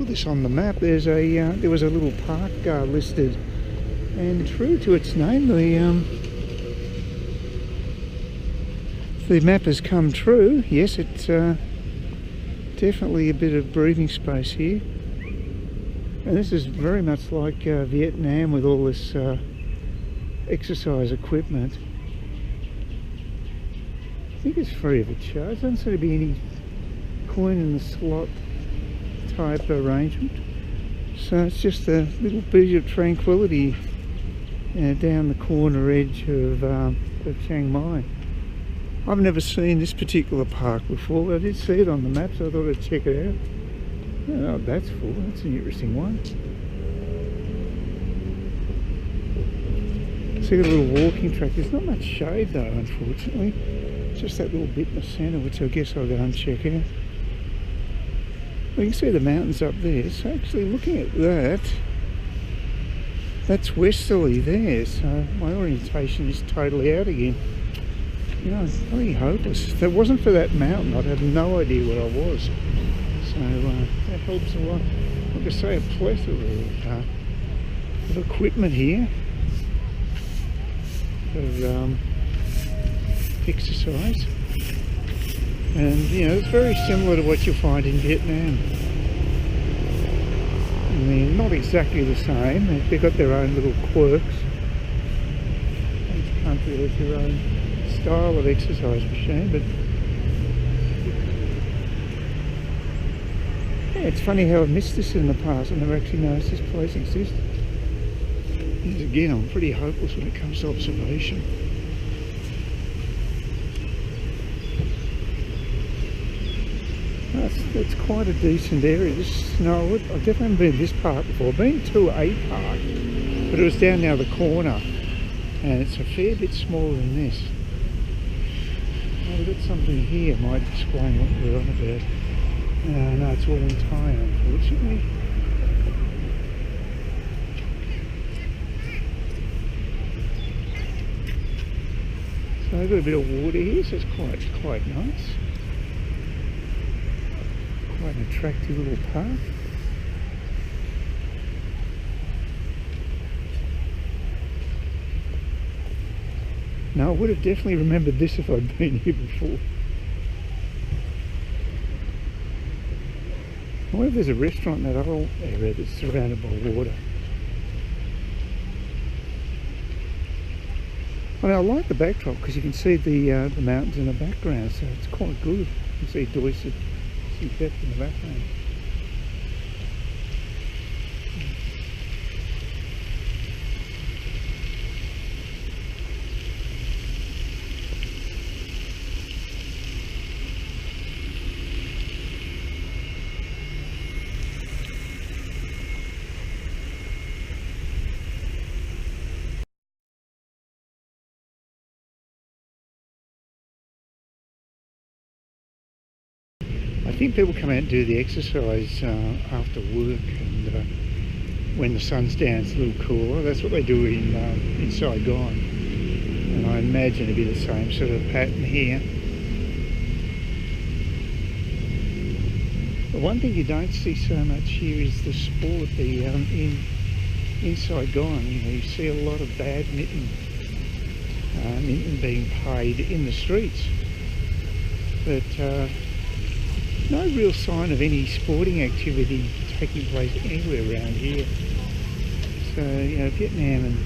put this on the map. There's a there was a little park listed, and true to its name, the map has come true. Yes, it's definitely a bit of breathing space here, and this is very much like Vietnam with all this exercise equipment. I think it's free of charge. Doesn't seem to be any coin in the slot type arrangement. So it's just a little bit of tranquility down the corner edge of Chiang Mai. I've never seen this particular park before, but I did see it on the map, so I thought I'd check it out. Oh, that's full. That's an interesting one. So you've got a little walking track. There's not much shade though, unfortunately. Just that little bit in the centre, which I guess I'll go and check out. Well, you can see the mountains up there. So actually looking at that, that's westerly there. So my orientation is totally out again. You know, it's very hopeless. If it wasn't for that mountain, I'd have no idea where I was. So that helps a lot. Like I say, a plethora of equipment here for exercise, and you know, it's very similar to what you'll find in Vietnam. I mean, not exactly the same. They've got their own little quirks. Each country has their own style of exercise machine, but yeah, it's funny how I've missed this in the past. I never actually noticed this place existed. And again, I'm pretty hopeless when it comes to observation. That's quite a decent area. I've definitely haven't been to this park before. I've been to a park, but it was down now the corner, and it's a fair bit smaller than this. Oh, we've got something here, might explain what we're on about. No, it's all in Thai, unfortunately. So I've got a bit of water here, so it's quite nice. Quite an attractive little park. Now I would have definitely remembered this if I'd been here before. I wonder if there's a restaurant in that whole area that's surrounded by water. I mean, I like the backdrop because you can see the mountains in the background, so it's quite good. You can see Doi Sit Thep in the background. I think people come out and do the exercise after work, and when the sun's down it's a little cooler. That's what they do in Saigon, and I imagine it'd be the same sort of pattern here. The one thing you don't see so much here is the sport. In Saigon, you know, you see a lot of badminton being played in the streets, but no real sign of any sporting activity taking place anywhere around here. So, you know, Vietnam and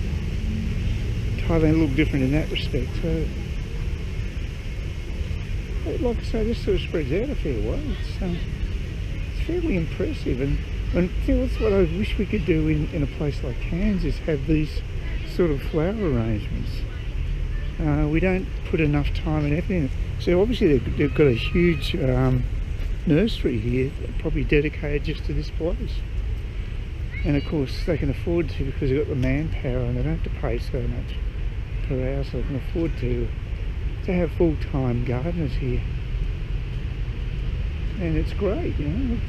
Thailand are a little different in that respect. So, like I say, this sort of spreads out a fair way. It's fairly impressive, and I think that's what I wish we could do in a place like Cairns, is have these sort of flower arrangements. We don't put enough time and effort in it. So obviously they've got a huge nursery here, probably dedicated just to this place, and of course they can afford to because they've got the manpower and they don't have to pay so much per hour, so they can afford to have full-time gardeners here, and it's great, you know.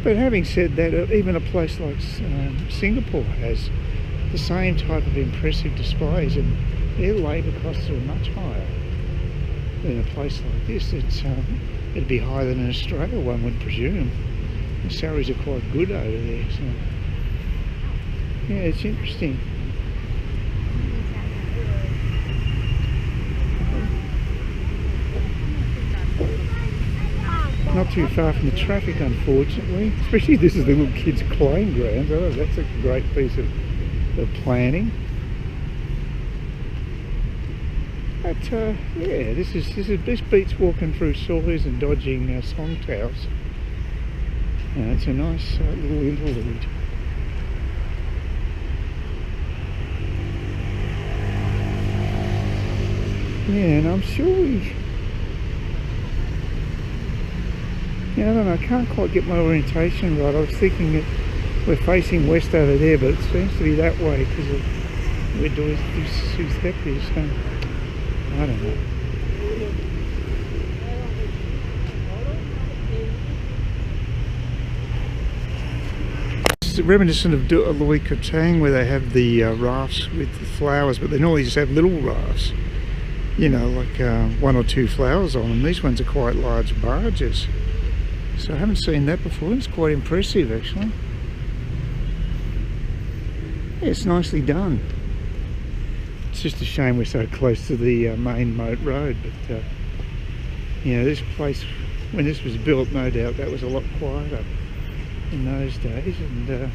But having said that, even a place like Singapore has the same type of impressive displays, and their labour costs are much higher in a place like this, it'd be higher than in Australia, one would presume. The salaries are quite good over there, so yeah, it's interesting. Not too far from the traffic, unfortunately. Especially this is the little kids' playing ground. Oh, that's a great piece of planning. But yeah, this beats walking through Sawyers and dodging Songtails. It's a nice little interlude. Yeah, and I'm sure I don't know, I can't quite get my orientation right. I was thinking that we're facing west over there, but it seems to be that way because of where Dusthep is. So I don't know. It's reminiscent of Loy Krathong, where they have the rafts with the flowers, but they normally just have little rafts. You know, like 1 or 2 flowers on them. These ones are quite large barges. So I haven't seen that before. It's quite impressive, actually. Yeah, it's nicely done. It's just a shame we're so close to the main moat road, but you know, this place, when this was built, no doubt that was a lot quieter in those days, and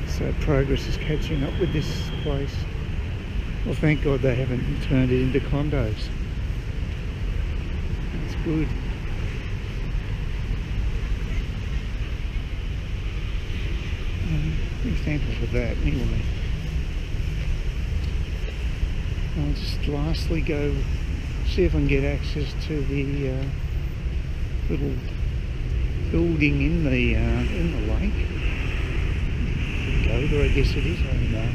so progress is catching up with this place. Well, thank God they haven't turned it into condos. That's good. Be thankful for that anyway. I'll just lastly go see if I can get access to the little building in the lake. Pagoda, I guess it is. I don't know.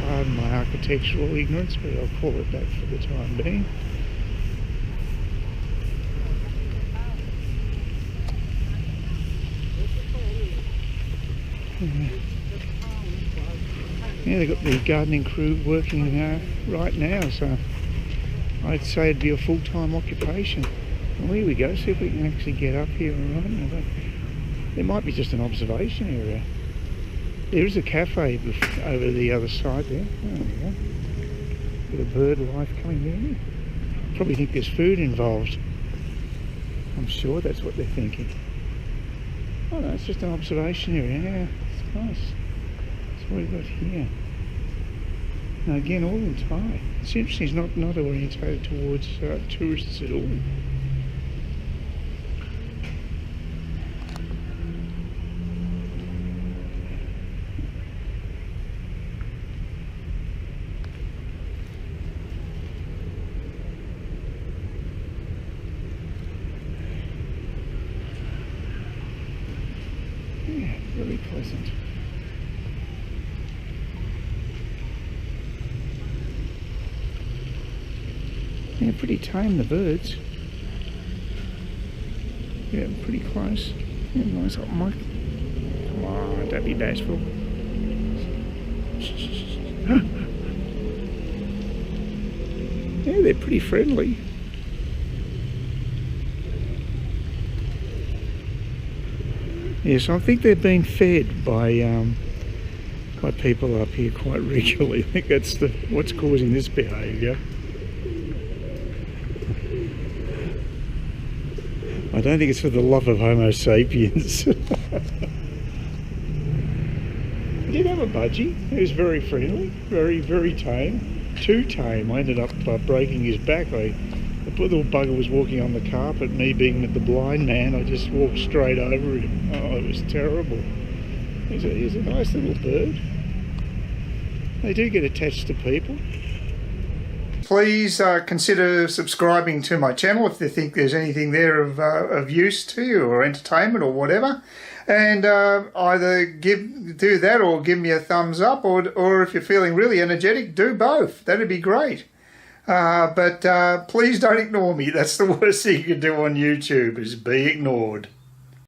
Pardon my architectural ignorance, but I'll call it that for the time being. Yeah, they've got the gardening crew working right now, so I'd say it'd be a full-time occupation. Well, here we go, see if we can actually get up here and run. There might be just an observation area. There is a cafe over the other side there. There we go. Bit of bird life coming in. Probably think there's food involved. I'm sure that's what they're thinking. Oh no, it's just an observation area. Yeah, it's nice. That's what we've got here. Now again, all in Thai. It's interesting, it's not orientated towards tourists at all. Yeah, very pleasant. Yeah, pretty tame, the birds. Yeah, pretty close. Yeah, nice up mic. Come on, don't be bashful. Yeah, they're pretty friendly. Yes, I think they're being fed by people up here quite regularly. I think that's what's causing this behaviour. I don't think it's for the love of Homo sapiens. I did have a budgie. He was very friendly, very, very tame. Too tame. I ended up breaking his back. The little bugger was walking on the carpet. Me being the blind man, I just walked straight over him. Oh, it was terrible. He's a nice little bird. They do get attached to people. Please consider subscribing to my channel if you think there's anything there of use to you, or entertainment or whatever. And either do that or give me a thumbs up, or if you're feeling really energetic, do both. That'd be great. But please don't ignore me. That's the worst thing you can do on YouTube, is be ignored.